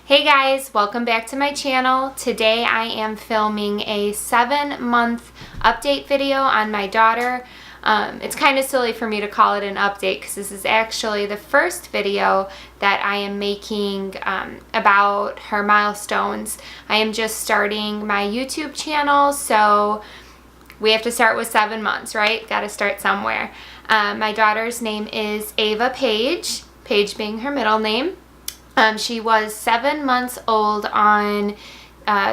Hey guys, welcome back to my channel. Today I am filming a 7-month update video on my daughter. It's kind of silly for me to call it an update because this is actually the first video that I am making about her milestones. I am just starting my YouTube channel, so we have to start with 7 months, right? Got to start somewhere. My daughter's name is Ava Paige, Paige being her middle name. She was 7 months old on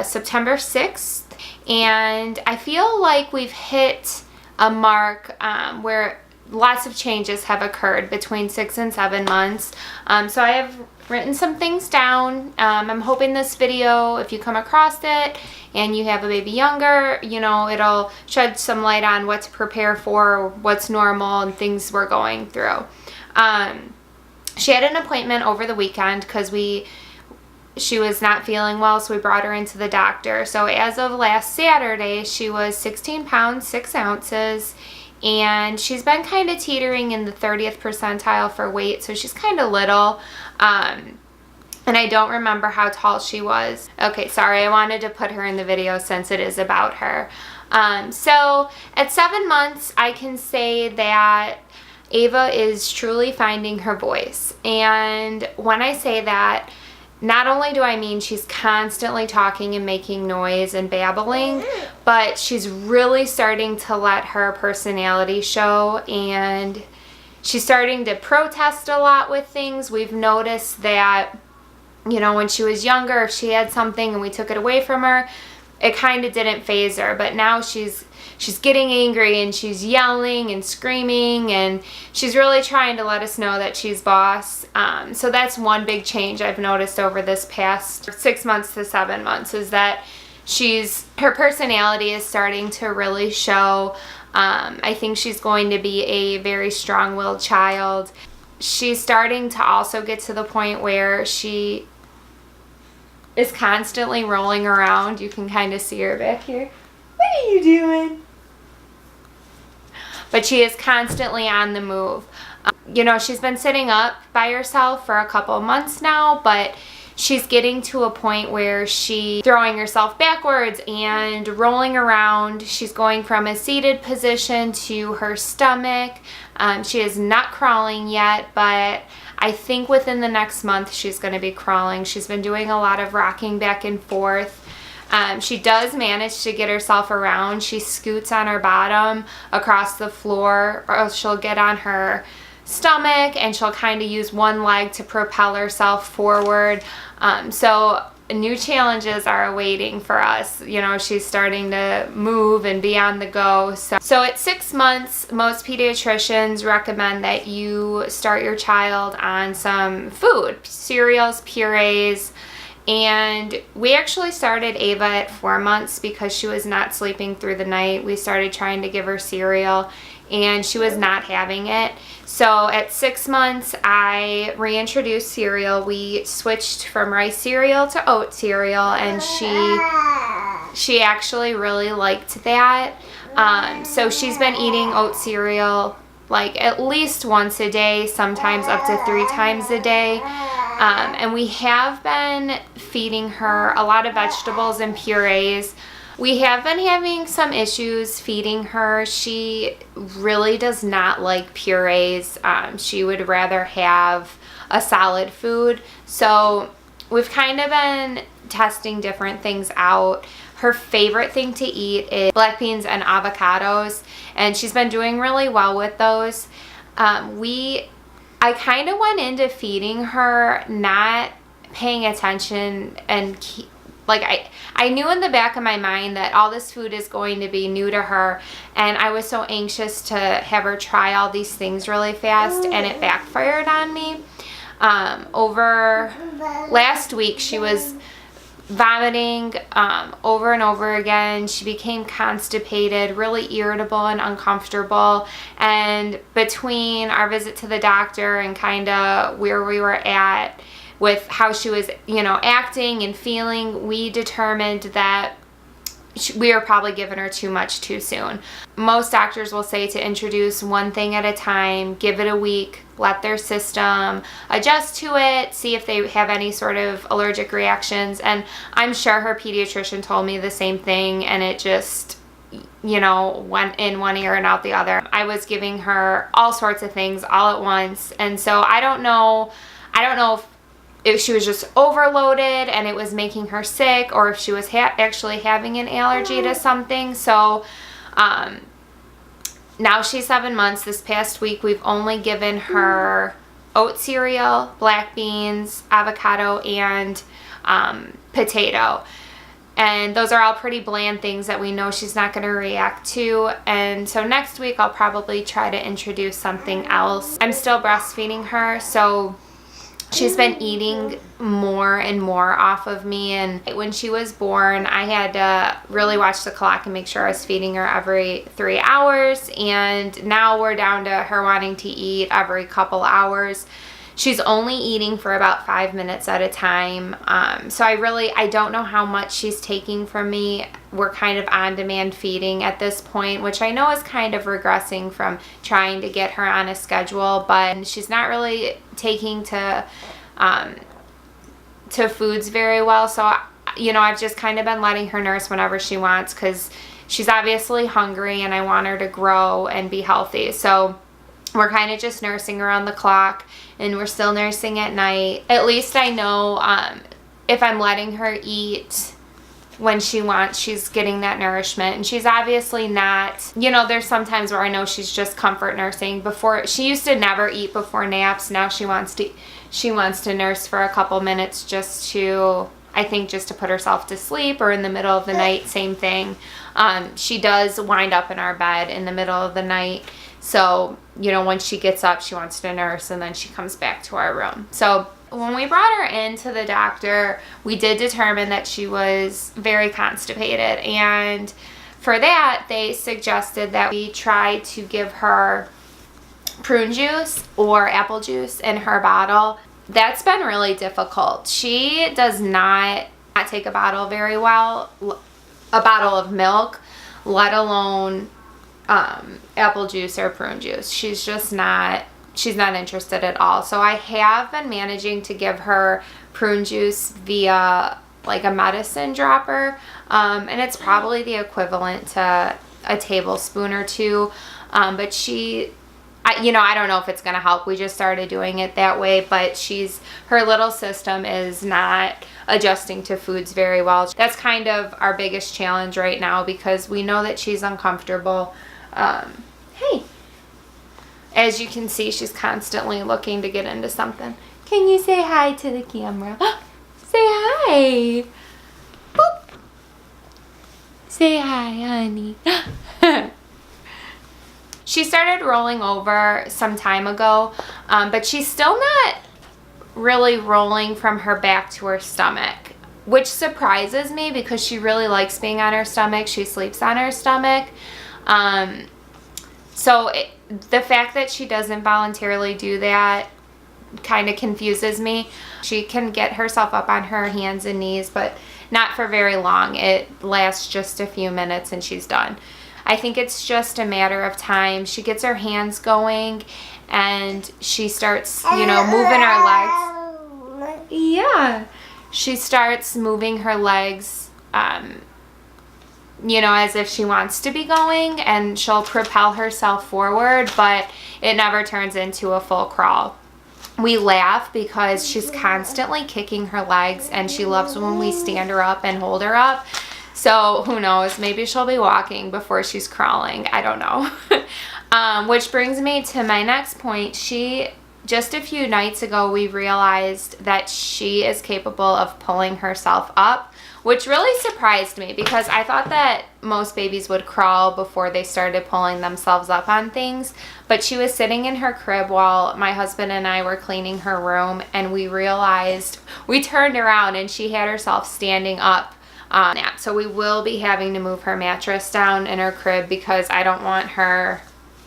September 6th, and I feel like we've hit a mark where lots of changes have occurred between 6 and 7 months. So I have written some things down. I'm hoping this video, if you come across it and you have a baby younger, you know, it'll shed some light on what to prepare for, what's normal, and things we're going through. She had an appointment over the weekend because she was not feeling well, so we brought her into the doctor. So as of last Saturday, she was 16 pounds, 6 ounces, and she's been kind of teetering in the 30th percentile for weight, so she's kind of little. And I don't remember how tall she was. Okay, sorry, I wanted to put her in the video since it is about her. So at 7 months, I can say that Ava is truly finding her voice. And when I say that, not only do I mean she's constantly talking and making noise and babbling, but she's really starting to let her personality show, and she's starting to protest a lot with things. We've noticed that, you know, when she was younger, if she had something and we took it away from her, it kind of didn't faze her, but now she's getting angry and she's yelling and screaming, and she's really trying to let us know that she's boss. So that's one big change I've noticed over this past 6 months to 7 months, is that her personality is starting to really show. I think she's going to be a very strong-willed child. She's starting to also get to the point where she is constantly rolling around. You can kind of see her back here. What are you doing? But she is constantly on the move. You know, she's been sitting up by herself for a couple months now, but she's getting to a point where she's throwing herself backwards and rolling around. She's going from a seated position to her stomach. She is not crawling yet, but I think within the next month she's going to be crawling. She's been doing a lot of rocking back and forth. She does manage to get herself around. She scoots on her bottom across the floor, or she'll get on her stomach and she'll kind of use one leg to propel herself forward. So new challenges are awaiting for us. You know, she's starting to move and be on the go. So at 6 months, most pediatricians recommend that you start your child on some food, cereals, purees. And we actually started Ava at 4 months because she was not sleeping through the night. We started trying to give her cereal and she was not having it. So at 6 months, I reintroduced cereal. We switched from rice cereal to oat cereal, and she actually really liked that. So she's been eating oat cereal like at least once a day, sometimes up to 3 times a day. And we have been feeding her a lot of vegetables and purees. We have been having some issues feeding her. She really does not like purees. She would rather have a solid food. So we've kind of been testing different things out. Her favorite thing to eat is black beans and avocados, and she's been doing really well with those. I kind of went into feeding her not paying attention, and I knew in the back of my mind that all this food is going to be new to her, and I was so anxious to have her try all these things really fast, and it backfired on me. Over last week, she was vomiting over and over again. She became constipated, really irritable and uncomfortable, and between our visit to the doctor and kind of where we were at with how she was, you know, acting and feeling, we determined that we are probably giving her too much too soon. Most doctors will say to introduce one thing at a time, give it a week, let their system adjust to it, see if they have any sort of allergic reactions. And I'm sure her pediatrician told me the same thing, and it just, you know, went in one ear and out the other. I was giving her all sorts of things all at once, and so I don't know if she was just overloaded and it was making her sick, or if she was actually having an allergy to something. So now she's 7 months. This past week we've only given her oat cereal, black beans, avocado, and potato. And those are all pretty bland things that we know she's not going to react to. And so next week I'll probably try to introduce something else. I'm still breastfeeding her, so she's been eating more and more off of me. And when she was born, I had to really watch the clock and make sure I was feeding her every 3 hours. And now we're down to her wanting to eat every couple hours. She's only eating for about 5 minutes at a time. So I don't know how much she's taking from me. We're kind of on-demand feeding at this point, which I know is kind of regressing from trying to get her on a schedule, but she's not really taking to foods very well. So, you know, I've just kind of been letting her nurse whenever she wants, because she's obviously hungry and I want her to grow and be healthy. So we're kind of just nursing around the clock, and we're still nursing at night. At least I know if I'm letting her eat when she wants, she's getting that nourishment. And she's obviously not, you know, there's some times where I know she's just comfort nursing. Before, she used to never eat before naps. Now she wants to nurse for a couple minutes just to, I think, just to put herself to sleep, or in the middle of the night, same thing. She does wind up in our bed in the middle of the night. So, you know, when she gets up, she wants to nurse, and then she comes back to our room. So when we brought her into the doctor, we did determine that she was very constipated. And for that, they suggested that we try to give her prune juice or apple juice in her bottle. That's been really difficult. She does not take a bottle very well, a bottle of milk, let alone apple juice or prune juice. She's not interested at all. So I have been managing to give her prune juice via like a medicine dropper, and it's probably the equivalent to a tablespoon or two, but I don't know if it's going to help. We just started doing it that way, but her little system is not adjusting to foods very well. That's kind of our biggest challenge right now, because we know that she's uncomfortable. Hey, as you can see, she's constantly looking to get into something. Can you say hi to the camera? Say hi. Boop. Say hi, honey. She started rolling over some time ago, but she's still not really rolling from her back to her stomach, which surprises me because she really likes being on her stomach. She sleeps on her stomach. The fact that she doesn't voluntarily do that kind of confuses me. She can get herself up on her hands and knees, but not for very long. It lasts just a few minutes and she's done. I think it's just a matter of time. She gets her hands going and she starts, moving her legs. Yeah. She starts moving her legs, as if she wants to be going, and she'll propel herself forward, but it never turns into a full crawl. We laugh because she's constantly kicking her legs, and she loves when we stand her up and hold her up. So who knows, maybe she'll be walking before she's crawling. I don't know. Which brings me to my next point. Just a few nights ago, we realized that she is capable of pulling herself up, which really surprised me because I thought that most babies would crawl before they started pulling themselves up on things. But she was sitting in her crib while my husband and I were cleaning her room, and we turned around and she had herself standing up. So we will be having to move her mattress down in her crib because I don't want her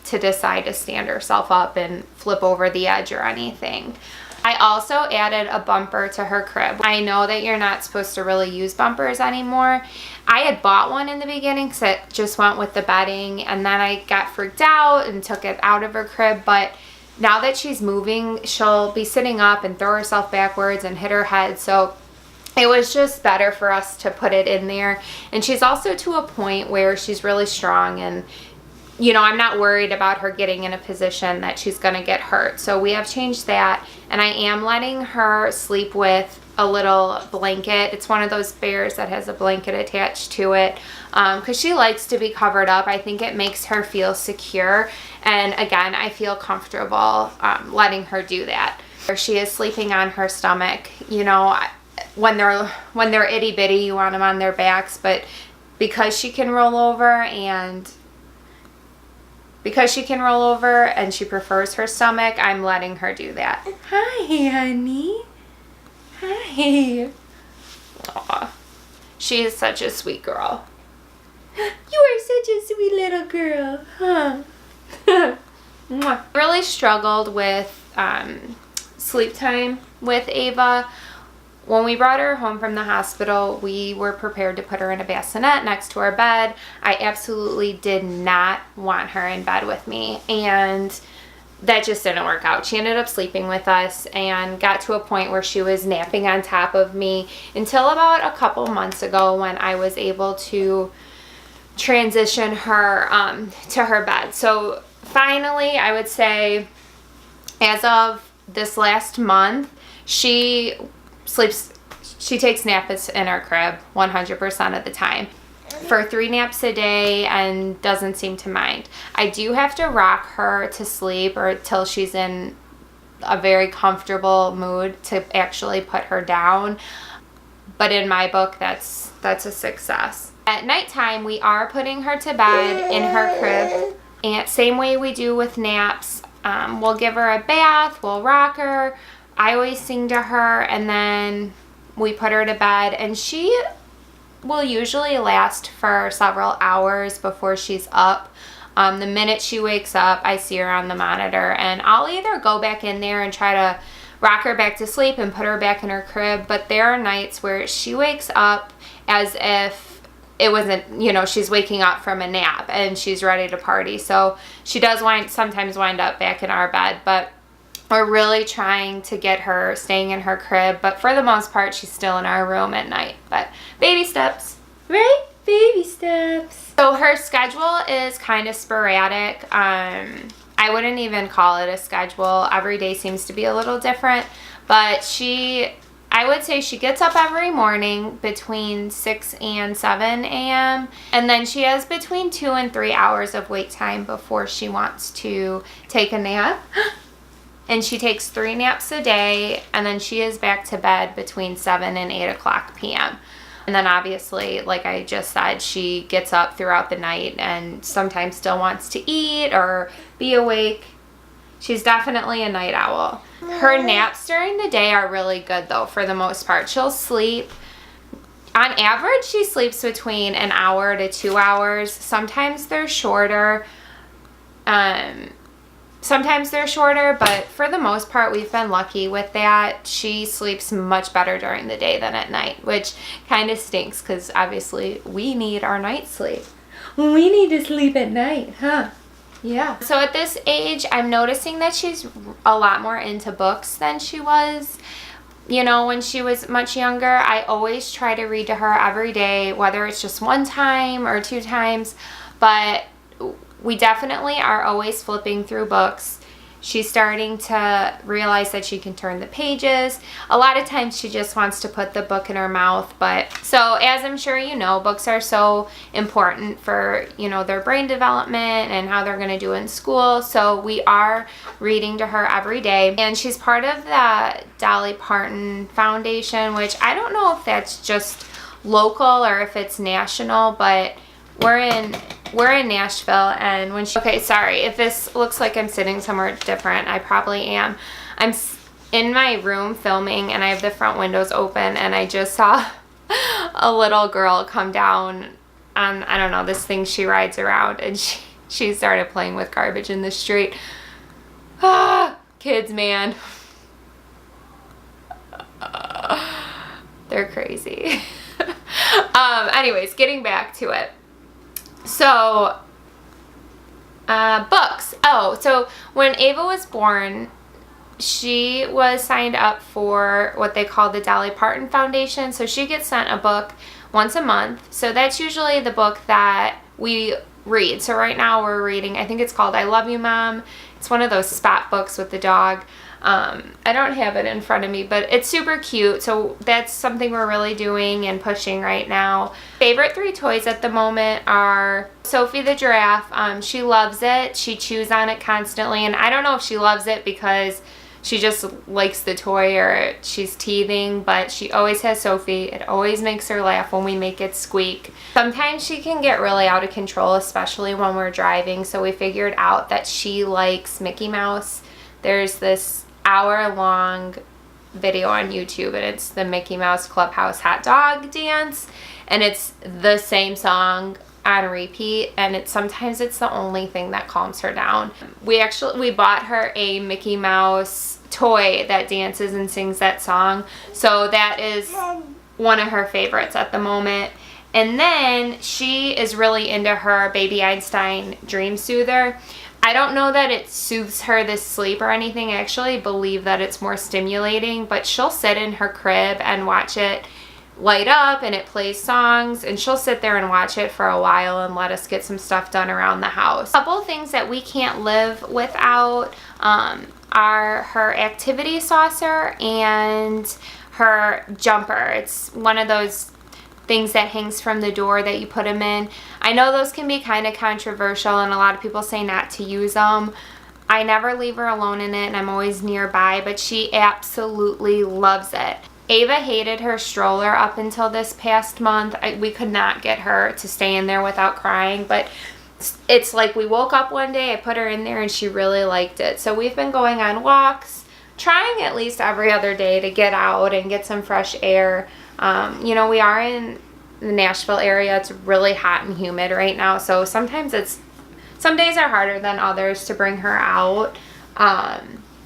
to decide to stand herself up and flip over the edge or anything. I also added a bumper to her crib. I know that you're not supposed to really use bumpers anymore. I had bought one in the beginning because it just went with the bedding, and then I got freaked out and took it out of her crib. But now that she's moving, she'll be sitting up and throw herself backwards and hit her head. So it was just better for us to put it in there. And she's also to a point where she's really strong, and you know, I'm not worried about her getting in a position that she's going to get hurt. So we have changed that, and I am letting her sleep with a little blanket. It's one of those bears that has a blanket attached to it because she likes to be covered up. I think it makes her feel secure, and again, I feel comfortable letting her do that. She is sleeping on her stomach. You know, when they're itty bitty, you want them on their backs, but because she can roll over and she prefers her stomach, I'm letting her do that. Hi, honey. Hi. Aw. She is such a sweet girl. You are such a sweet little girl, huh? Really struggled with sleep time with Ava. When we brought her home from the hospital, we were prepared to put her in a bassinet next to our bed. I absolutely did not want her in bed with me, and that just didn't work out. She ended up sleeping with us and got to a point where she was napping on top of me until about a couple months ago when I was able to transition her to her bed. So finally, I would say as of this last month, she takes naps in her crib 100% of the time for 3 naps a day and doesn't seem to mind. I do have to rock her to sleep or till she's in a very comfortable mood to actually put her down, but in my book that's a success. At nighttime, we are putting her to bed in her crib, and same way we do with naps. We'll give her a bath, we'll rock her, I always sing to her, and then we put her to bed, and she will usually last for several hours before she's up. The minute she wakes up, I see her on the monitor, and I'll either go back in there and try to rock her back to sleep and put her back in her crib, but there are nights where she wakes up as if it wasn't, you know, she's waking up from a nap and she's ready to party. So she does sometimes wind up back in our bed, but we're really trying to get her staying in her crib, but for the most part, she's still in our room at night. But baby steps, right? Baby steps. So her schedule is kind of sporadic. I wouldn't even call it a schedule. Every day seems to be a little different, but I would say she gets up every morning between 6 and 7 a.m. and then she has between 2 and 3 hours of wake time before she wants to take a nap. And she takes 3 naps a day, and then she is back to bed between 7 and 8 o'clock p.m. And then obviously, like I just said, she gets up throughout the night and sometimes still wants to eat or be awake. She's definitely a night owl. Her naps during the day are really good though, for the most part. She'll sleep. On average, she sleeps between an hour to 2 hours. Sometimes they're shorter. But for the most part, we've been lucky with that. She sleeps much better during the day than at night, which kind of stinks because obviously we need our night sleep. We need to sleep at night, huh? Yeah. So at this age, I'm noticing that she's a lot more into books than she was. You know, when she was much younger, I always try to read to her every day, whether it's just 1 time or 2 times, but we definitely are always flipping through books. She's starting to realize that she can turn the pages. A lot of times she just wants to put the book in her mouth. But so as I'm sure you know, books are so important for, you know, their brain development and how they're going to do in school. So we are reading to her every day. And she's part of the Dolly Parton Foundation, which I don't know if that's just local or if it's national, but we're in Nashville, and when she... Okay, sorry, if this looks like I'm sitting somewhere different, I probably am. I'm in my room filming, and I have the front windows open, and I just saw a little girl come down on, I don't know, this thing she rides around, and she started playing with garbage in the street. Ah, kids, man. They're crazy. Anyways, getting back to it. So, books. Oh, so when Ava was born, she was signed up for what they call the Dolly Parton Foundation. So she gets sent a book once a month. So that's usually the book that we read. So right now we're reading, I think it's called I Love You, Mom. It's one of those spot books with the dog. I don't have it in front of me, but it's super cute. So that's something we're really doing and pushing right now. Favorite 3 toys at the moment are Sophie the giraffe. She loves it. She chews on it constantly. And I don't know if she loves it because she just likes the toy or she's teething, but she always has Sophie. It always makes her laugh when we make it squeak. Sometimes she can get really out of control, especially when we're driving. So we figured out that she likes Mickey Mouse. There's this hour-long video on YouTube, and it's the Mickey Mouse Clubhouse hot dog dance, and it's the same song on repeat, and sometimes it's the only thing that calms her down. We bought her a Mickey Mouse toy that dances and sings that song, so that is one of her favorites at the moment. And then she is really into her Baby Einstein Dream Soother. I don't know that it soothes her to sleep or anything. I actually believe that it's more stimulating, but she'll sit in her crib and watch it light up, and it plays songs, and she'll sit there and watch it for a while and let us get some stuff done around the house. A couple things that we can't live without are her activity saucer and her jumper. It's one of those things that hangs from the door that you put them in. I know those can be kind of controversial, and a lot of people say not to use them. I never leave her alone in it, and I'm always nearby, but she absolutely loves it. Ava hated her stroller up until this past month. We could not get her to stay in there without crying, but it's like we woke up one day, I put her in there, and she really liked it. So we've been going on walks, trying at least every other day to get out and get some fresh air. You know, we are in the Nashville area. It's really hot and humid right now, so sometimes some days are harder than others to bring her out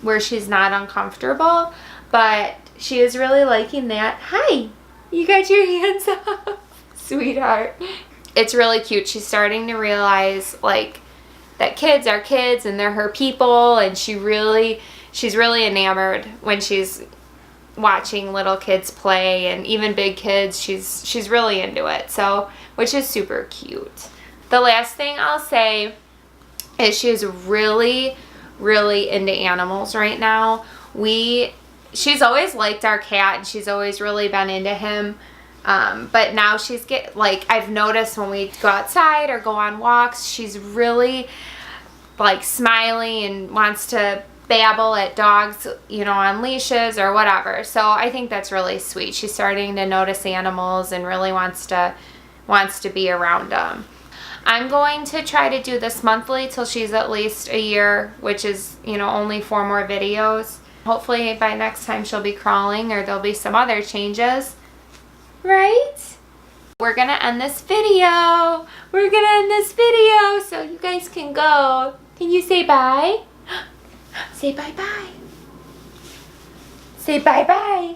where she's not uncomfortable, but she is really liking that. Hi, you got your hands up, sweetheart. It's really cute. She's starting to realize like that kids are kids and they're her people, and she's really enamored when she's watching little kids play, and even big kids. She's really into it, so, which is super cute. The last thing I'll say is she's really into animals right now. She's always liked our cat, and she's always really been into him, but now I've noticed when we go outside or go on walks, she's really like smiley and wants to babble at dogs, you know, on leashes or whatever. So I think that's really sweet. She's starting to notice animals and really wants to be around them. I'm going to try to do this monthly till she's at least a year, which is, you know, only 4 more videos. Hopefully by next time she'll be crawling, or there'll be some other changes, right? We're gonna end this video. So you guys can go. Can you say bye? Say bye-bye. Say bye-bye.